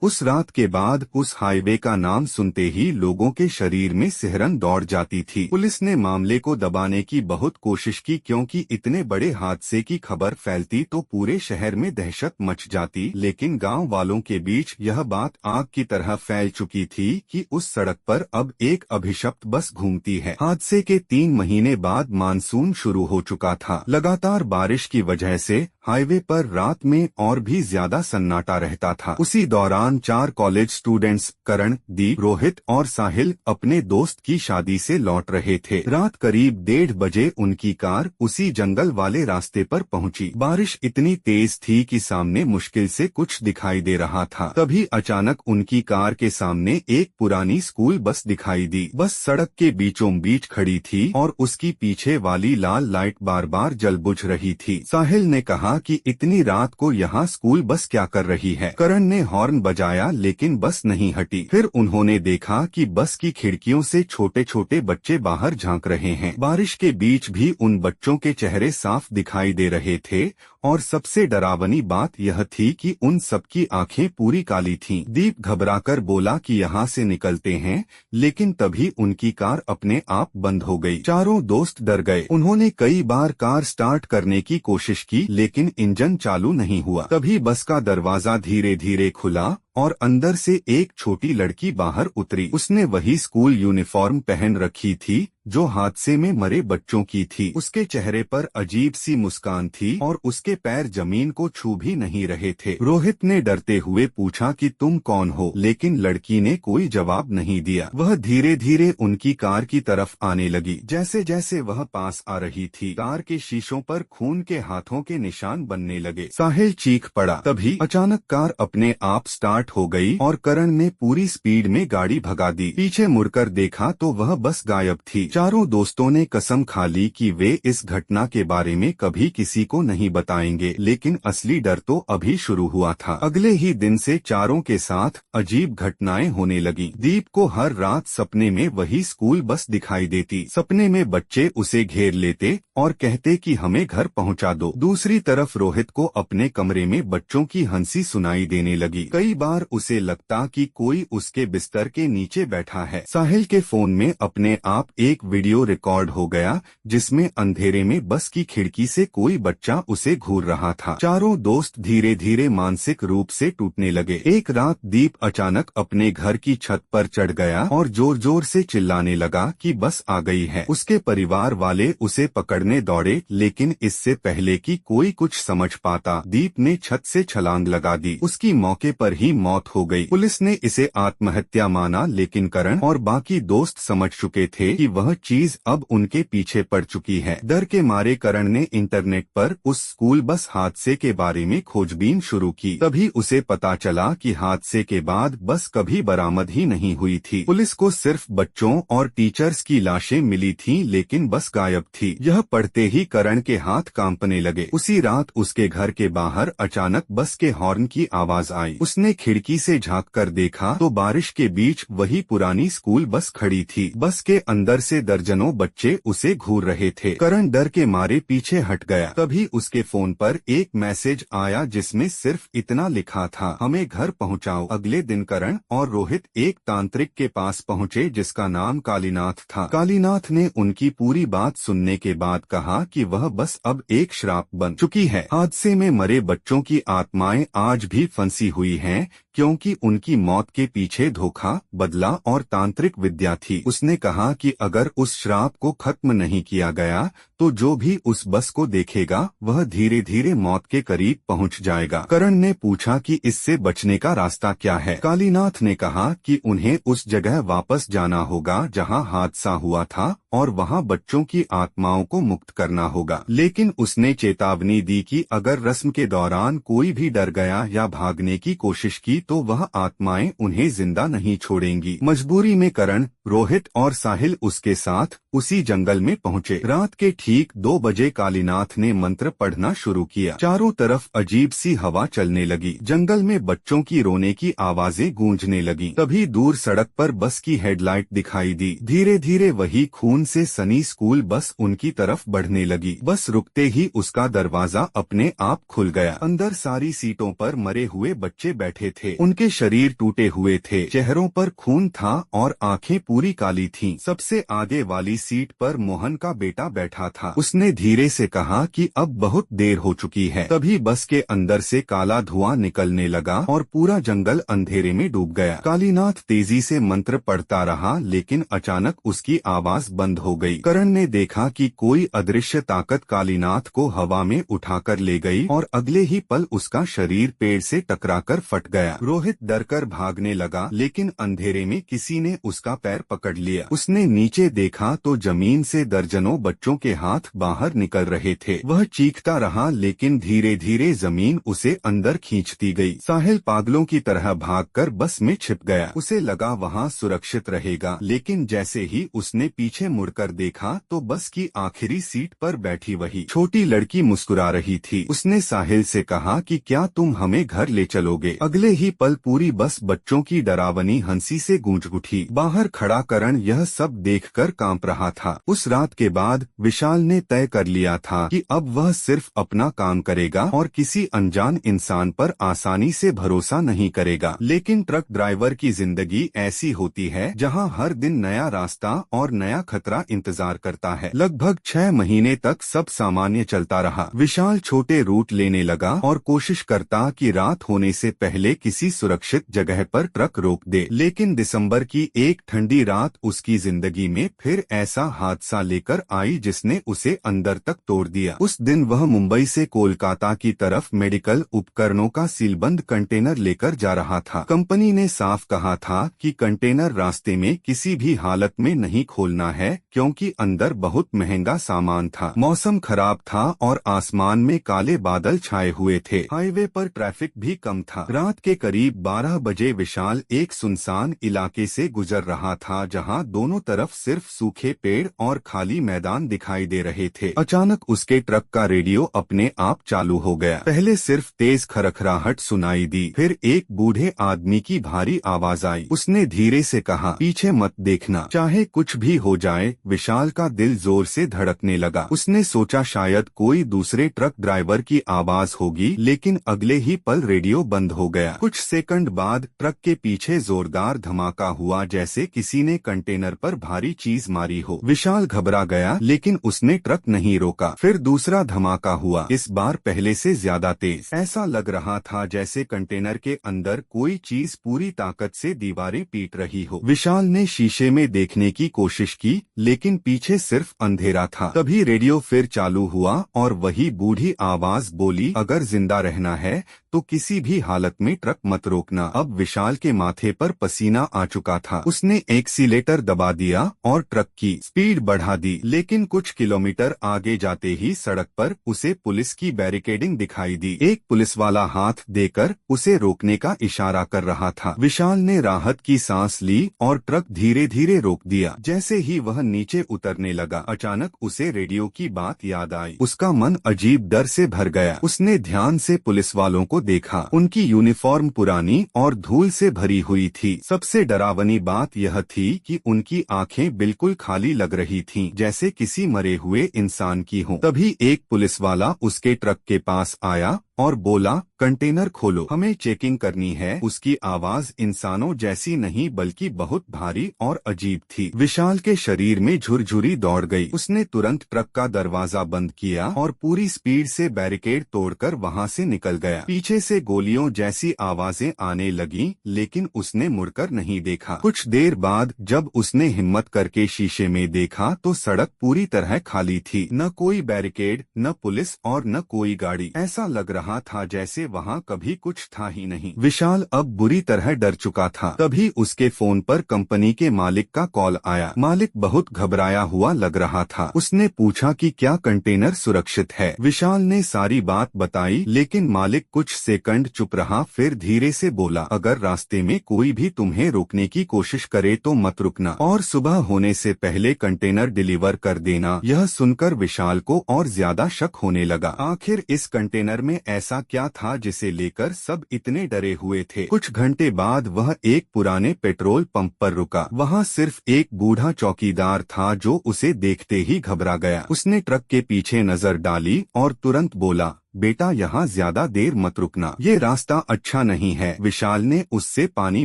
उस रात के बाद उस हाईवे का नाम सुनते ही लोगों के शरीर में सिहरन दौड़ जाती थी। पुलिस ने मामले को दबाने की बहुत कोशिश की क्योंकि इतने बड़े हादसे की खबर फैलती तो पूरे शहर में दहशत मच जाती, लेकिन गांव वालों के बीच यह बात आग की तरह फैल चुकी थी कि उस सड़क पर अब एक अभिशप्त बस घूमती है। हादसे के 3 महीने बाद मानसून शुरू हो चुका था। लगातार बारिश की वजह से हाईवे पर रात में और भी ज्यादा सन्नाटा रहता था। उसी दौरान 4 कॉलेज स्टूडेंट्स करण, दीप, रोहित और साहिल अपने दोस्त की शादी से लौट रहे थे। रात करीब 1:30 बजे उनकी कार उसी जंगल वाले रास्ते पर पहुंची। बारिश इतनी तेज थी कि सामने मुश्किल से कुछ दिखाई दे रहा था। तभी अचानक उनकी कार के सामने एक पुरानी स्कूल बस दिखाई दी। बस सड़क के बीचों बीच खड़ी थी और उसकी पीछे वाली लाल लाइट बार बार जल बुझ रही थी। साहिल ने कहा कि इतनी रात को यहाँ स्कूल बस क्या कर रही है। करण ने हॉर्न बजाया लेकिन बस नहीं हटी। फिर उन्होंने देखा कि बस की खिड़कियों से छोटे छोटे बच्चे बाहर झांक रहे हैं। बारिश के बीच भी उन बच्चों के चेहरे साफ दिखाई दे रहे थे और सबसे डरावनी बात यह थी कि उन सबकी आंखें पूरी काली थीं। दीप घबराकर बोला कि यहाँ से निकलते हैं, लेकिन तभी उनकी कार अपने आप बंद हो गई। चारों दोस्त डर गए। उन्होंने कई बार कार स्टार्ट करने की कोशिश की लेकिन इंजन चालू नहीं हुआ। तभी बस का दरवाजा धीरे धीरे खुला और अंदर से एक छोटी लड़की बाहर उतरी। उसने वही स्कूल यूनिफॉर्म पहन रखी थी जो हादसे में मरे बच्चों की थी। उसके चेहरे पर अजीब सी मुस्कान थी और उसके पैर जमीन को छू भी नहीं रहे थे। रोहित ने डरते हुए पूछा कि तुम कौन हो, लेकिन लड़की ने कोई जवाब नहीं दिया। वह धीरे धीरे उनकी कार की तरफ आने लगी। जैसे जैसे वह पास आ रही थी, कार के शीशों पर खून के हाथों के निशान बनने लगे। साहिल चीख पड़ा। तभी अचानक कार अपने आप स्टार्ट हो गई और करण ने पूरी स्पीड में गाड़ी भगा दी। पीछे मुड़कर देखा तो वह बस गायब थी। चारों दोस्तों ने कसम खा ली कि वे इस घटना के बारे में कभी किसी को नहीं बताएंगे, लेकिन असली डर तो अभी शुरू हुआ था। अगले ही दिन से चारों के साथ अजीब घटनाएं होने लगी। दीप को हर रात सपने में वही स्कूल बस दिखाई देती। सपने में बच्चे उसे घेर लेते और कहते कि हमें घर पहुंचा दो। दूसरी तरफ रोहित को अपने कमरे में बच्चों की हंसी सुनाई देने लगी। कई बार उसे लगता कि कोई उसके बिस्तर के नीचे बैठा है। साहिल के फोन में अपने आप एक वीडियो रिकॉर्ड हो गया जिसमें अंधेरे में बस की खिड़की से कोई बच्चा उसे घूर रहा था। चारों दोस्त धीरे धीरे मानसिक रूप से टूटने लगे। एक रात दीप अचानक अपने घर की छत पर चढ़ गया और जोर जोर से चिल्लाने लगा कि बस आ गई है। उसके परिवार वाले उसे पकड़ने दौड़े, लेकिन इससे पहले कि कोई कुछ समझ पाता, दीप ने छत से छलांग लगा दी। उसकी मौके पर ही मौत हो गई। पुलिस ने इसे आत्महत्या माना, लेकिन करण और बाकी दोस्त समझ चुके थे कि वह चीज अब उनके पीछे पड़ चुकी है। डर के मारे करण ने इंटरनेट पर उस स्कूल बस हादसे के बारे में खोजबीन शुरू की। तभी उसे पता चला कि हादसे के बाद बस कभी बरामद ही नहीं हुई थी। पुलिस को सिर्फ बच्चों और टीचर्स की लाशें मिली थीं, लेकिन बस गायब थी। यह पढ़ते ही करण के हाथ कांपने लगे। उसी रात उसके घर के बाहर अचानक बस के हॉर्न की आवाज आई। उसने खिड़की से झांक कर देखा तो बारिश के बीच वही पुरानी स्कूल बस खड़ी थी। बस के अंदर से दर्जनों बच्चे उसे घूर रहे थे। करण डर के मारे पीछे हट गया। तभी उसके फोन पर एक मैसेज आया जिसमें सिर्फ इतना लिखा था, हमें घर पहुंचाओ। अगले दिन करण और रोहित एक तांत्रिक के पास पहुंचे जिसका नाम कालीनाथ था। कालीनाथ ने उनकी पूरी बात सुनने के बाद कहा कि वह बस अब एक श्राप बन चुकी है। हादसे में मरे बच्चों की आत्माएं आज भी फंसी हुई हैं, क्योंकि उनकी मौत के पीछे धोखा, बदला और तांत्रिक विद्या थी। उसने कहा कि अगर उस श्राप को खत्म नहीं किया गया तो जो भी उस बस को देखेगा वह धीरे धीरे मौत के करीब पहुंच जाएगा। करण ने पूछा कि इससे बचने का रास्ता क्या है। कालीनाथ ने कहा कि उन्हें उस जगह वापस जाना होगा जहां हादसा हुआ था और वहां बच्चों की आत्माओं को मुक्त करना होगा। लेकिन उसने चेतावनी दी कि अगर रस्म के दौरान कोई भी डर गया या भागने की कोशिश की तो वह आत्माएं उन्हें जिंदा नहीं छोड़ेंगी। मजबूरी में करण रोहित और साहिल उसके साथ उसी जंगल में पहुंचे। रात के ठीक 2 बजे कालीनाथ ने मंत्र पढ़ना शुरू किया। चारों तरफ अजीब सी हवा चलने लगी। जंगल में बच्चों की रोने की आवाजें गूंजने लगी। तभी दूर सड़क पर बस की हेडलाइट दिखाई दी। धीरे धीरे वही खून से सनी स्कूल बस उनकी तरफ बढ़ने लगी। बस रुकते ही उसका दरवाजा अपने आप खुल गया। अंदर सारी सीटों पर मरे हुए बच्चे बैठे थे। उनके शरीर टूटे हुए थे, चेहरों पर खून था और आंखें पूरी काली थीं। सबसे आगे वाली सीट पर मोहन का बेटा बैठा था। उसने धीरे से कहा कि अब बहुत देर हो चुकी है। तभी बस के अंदर से काला धुआं निकलने लगा और पूरा जंगल अंधेरे में डूब गया। कालीनाथ तेजी से मंत्र पढ़ता रहा, लेकिन अचानक उसकी आवाज बंद हो गई। करण ने देखा कि कोई अदृश्य ताकत कालीनाथ को हवा में उठाकर ले गई और अगले ही पल उसका शरीर पेड़ से टकराकर फट गया। रोहित डरकर भागने लगा, लेकिन अंधेरे में किसी ने उसका पैर पकड़ लिया। उसने नीचे देखा तो जमीन से दर्जनों बच्चों के हाथ बाहर निकल रहे थे। वह चीखता रहा, लेकिन धीरे धीरे जमीन उसे अंदर खींचती गई। साहिल पागलों की तरह भागकर बस में छिप गया। उसे लगा वहाँ सुरक्षित रहेगा, लेकिन जैसे ही उसने पीछे मुड़कर देखा तो बस की आखिरी सीट पर बैठी वही छोटी लड़की मुस्कुरा रही थी। उसने साहिल से कहा कि क्या तुम हमें घर ले चलोगे? अगले ही पल पूरी बस बच्चों की डरावनी हंसी से गूंज उठी। बाहर खड़ा करण यह सब देखकर कांप रहा था। उस रात के बाद विशाल ने तय कर लिया था कि अब वह सिर्फ अपना काम करेगा और किसी अनजान इंसान पर आसानी से भरोसा नहीं करेगा। लेकिन ट्रक ड्राइवर की जिंदगी ऐसी होती है जहां हर दिन नया रास्ता और नया खतरा इंतजार करता है। लगभग 6 महीने तक सब सामान्य चलता रहा। विशाल छोटे रूट लेने लगा और कोशिश करता कि रात होने से पहले किसी सुरक्षित जगह पर ट्रक रोक दे। लेकिन दिसंबर की एक ठंडी रात उसकी जिंदगी में फिर ऐसा हादसा लेकर आई जिसने उसे अंदर तक तोड़ दिया। उस दिन वह मुंबई से कोलकाता की तरफ मेडिकल उपकरणों का सीलबंद कंटेनर लेकर जा रहा था। कंपनी ने साफ कहा था कि कंटेनर रास्ते में किसी भी हालत में नहीं खोलना है, क्योंकि अंदर बहुत महंगा सामान था। मौसम खराब था और आसमान में काले बादल छाए हुए थे। हाईवे पर ट्रैफिक भी कम था। रात के करीब 12 बजे विशाल एक सुनसान इलाके से गुजर रहा था, जहां दोनों तरफ सिर्फ सूखे पेड़ और खाली मैदान दिखाई दे रहे थे। अचानक उसके ट्रक का रेडियो अपने आप चालू हो गया। पहले सिर्फ तेज खरखराहट सुनाई दी, फिर एक बूढ़े आदमी की भारी आवाज आई। उसने धीरे से कहा, पीछे मत देखना, चाहे कुछ भी हो जाए। विशाल का दिल जोर से धड़कने लगा। उसने सोचा शायद कोई दूसरे ट्रक ड्राइवर की आवाज होगी, लेकिन अगले ही पल रेडियो बंद हो गया। कुछ सेकंड बाद ट्रक के पीछे जोरदार धमाका हुआ, जैसे किसी ने कंटेनर पर भारी चीज मारी हो। विशाल घबरा गया, लेकिन उसने ट्रक नहीं रोका। फिर दूसरा धमाका हुआ, इस बार पहले से ज्यादा तेज। ऐसा लग रहा था जैसे कंटेनर के अंदर कोई चीज पूरी ताकत से दीवारें पीट रही हो। विशाल ने शीशे में देखने की कोशिश की, लेकिन पीछे सिर्फ अंधेरा था। तभी रेडियो फिर चालू हुआ और वही बूढ़ी आवाज बोली, अगर जिंदा रहना है तो किसी भी हालत में ट्रक मत रोकना। अब विशाल के माथे पर पसीना आ चुका था। उसने एक्सीलेटर दबा दिया और ट्रक की स्पीड बढ़ा दी, लेकिन कुछ किलोमीटर आगे जाते ही सड़क पर उसे पुलिस की बैरिकेडिंग दिखाई दी। एक पुलिस वाला हाथ देकर उसे रोकने का इशारा कर रहा था। विशाल ने राहत की सांस ली और ट्रक धीरे धीरे रोक दिया। जैसे ही वह नीचे उतरने लगा, अचानक उसे रेडियो की बात याद आई। उसका मन अजीब डर से भर गया। उसने ध्यान से पुलिस वालों को देखा। उनकी यूनिफॉर्म पुरानी और धूल से भरी हुई थी। सबसे डरावनी बात यह थी कि उनकी आंखें बिल्कुल खाली लग रही थीं, जैसे किसी मरे हुए इंसान की हों। तभी एक पुलिस वाला उसके ट्रक के पास आया और बोला, कंटेनर खोलो, हमें चेकिंग करनी है। उसकी आवाज इंसानों जैसी नहीं बल्कि बहुत भारी और अजीब थी। विशाल के शरीर में झुरझुरी दौड़ गई। उसने तुरंत ट्रक का दरवाजा बंद किया और पूरी स्पीड से बैरिकेड तोड़कर वहां से निकल गया। पीछे से गोलियों जैसी आवाजें आने लगीं, लेकिन उसने मुड़कर नहीं देखा। कुछ देर बाद जब उसने हिम्मत करके शीशे में देखा तो सड़क पूरी तरह खाली थी। न कोई बैरिकेड, न पुलिस और न कोई गाड़ी। ऐसा लग रहा रहा था जैसे वहाँ कभी कुछ था ही नहीं। विशाल अब बुरी तरह डर चुका था। तभी उसके फोन पर कंपनी के मालिक का कॉल आया। मालिक बहुत घबराया हुआ लग रहा था। उसने पूछा कि क्या कंटेनर सुरक्षित है। विशाल ने सारी बात बताई, लेकिन मालिक कुछ सेकंड चुप रहा, फिर धीरे से बोला, अगर रास्ते में कोई भी तुम्हें रोकने की कोशिश करे तो मत रुकना और सुबह होने से पहले कंटेनर डिलीवर कर देना। यह सुनकर विशाल को और ज्यादा शक होने लगा। आखिर इस कंटेनर में ऐसा क्या था जिसे लेकर सब इतने डरे हुए थे। कुछ घंटे बाद वह एक पुराने पेट्रोल पंप पर रुका। वहाँ सिर्फ एक बूढ़ा चौकीदार था जो उसे देखते ही घबरा गया। उसने ट्रक के पीछे नजर डाली और तुरंत बोला, बेटा यहाँ ज्यादा देर मत रुकना, ये रास्ता अच्छा नहीं है। विशाल ने उससे पानी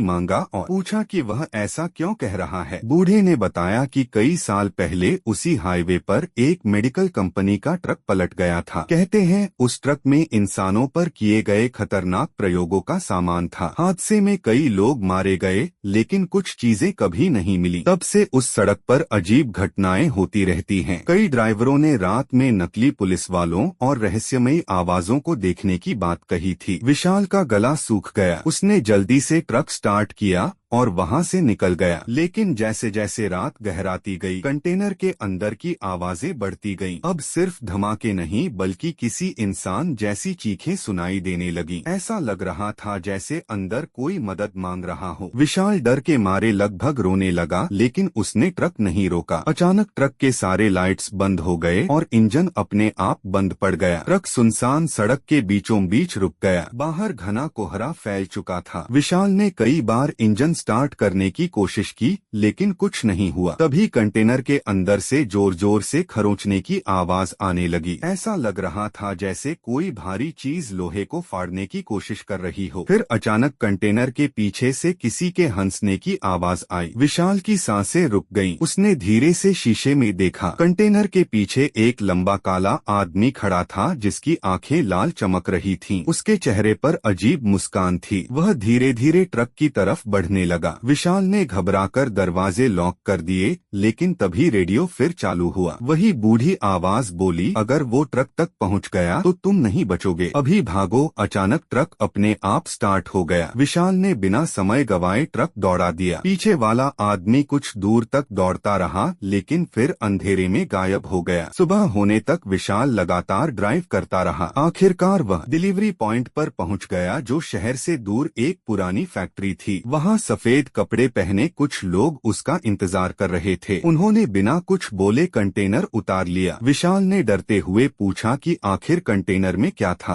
मांगा और पूछा कि वह ऐसा क्यों कह रहा है। बूढ़े ने बताया कि कई साल पहले उसी हाईवे पर एक मेडिकल कंपनी का ट्रक पलट गया था। कहते हैं उस ट्रक में इंसानों पर किए गए खतरनाक प्रयोगों का सामान था। हादसे में कई लोग मारे गए, लेकिन कुछ चीजें कभी नहीं मिली। तब से उस सड़क पर अजीब घटनाएं होती रहती हैं। कई ड्राइवरों ने रात में नकली पुलिस वालों और रहस्यमयी आवाजों को देखने की बात कही थी। विशाल का गला सूख गया। उसने जल्दी से ट्रक स्टार्ट किया और वहां से निकल गया। लेकिन जैसे जैसे रात गहराती गई, कंटेनर के अंदर की आवाजें बढ़ती गईं। अब सिर्फ धमाके नहीं बल्कि किसी इंसान जैसी चीखें सुनाई देने लगी। ऐसा लग रहा था जैसे अंदर कोई मदद मांग रहा हो। विशाल डर के मारे लगभग रोने लगा, लेकिन उसने ट्रक नहीं रोका। अचानक ट्रक के सारे लाइट्स बंद हो गए और इंजन अपने आप बंद पड़ गया। ट्रक सुनसान सड़क के बीचों बीच रुक गया। बाहर घना कोहरा फैल चुका था। विशाल ने कई बार इंजन स्टार्ट करने की कोशिश की, लेकिन कुछ नहीं हुआ। तभी कंटेनर के अंदर से जोर जोर से खरोंचने की आवाज आने लगी। ऐसा लग रहा था जैसे कोई भारी चीज लोहे को फाड़ने की कोशिश कर रही हो। फिर अचानक कंटेनर के पीछे से किसी के हंसने की आवाज आई। विशाल की सांसें रुक गईं। उसने धीरे से शीशे में देखा। कंटेनर के पीछे एक लंबा काला आदमी खड़ा था जिसकी आंखें लाल चमक रही थीं। उसके चेहरे पर अजीब मुस्कान थी। वह धीरे धीरे ट्रक की तरफ बढ़ने लगा। विशाल ने घबराकर दरवाजे लॉक कर दिए, लेकिन तभी रेडियो फिर चालू हुआ। वही बूढ़ी आवाज बोली, अगर वो ट्रक तक पहुंच गया तो तुम नहीं बचोगे, अभी भागो। अचानक ट्रक अपने आप स्टार्ट हो गया। विशाल ने बिना समय गवाए ट्रक दौड़ा दिया। पीछे वाला आदमी कुछ दूर तक दौड़ता रहा, लेकिन फिर अंधेरे में गायब हो गया। सुबह होने तक विशाल लगातार ड्राइव करता रहा। आखिरकार वह डिलीवरी पॉइंट पर पहुंच गया, जो शहर से दूर एक पुरानी फैक्ट्री थी। वहाँ सफेद कपड़े पहने कुछ लोग उसका इंतजार कर रहे थे। उन्होंने बिना कुछ बोले कंटेनर उतार लिया। विशाल ने डरते हुए पूछा कि आखिर कंटेनर में क्या था।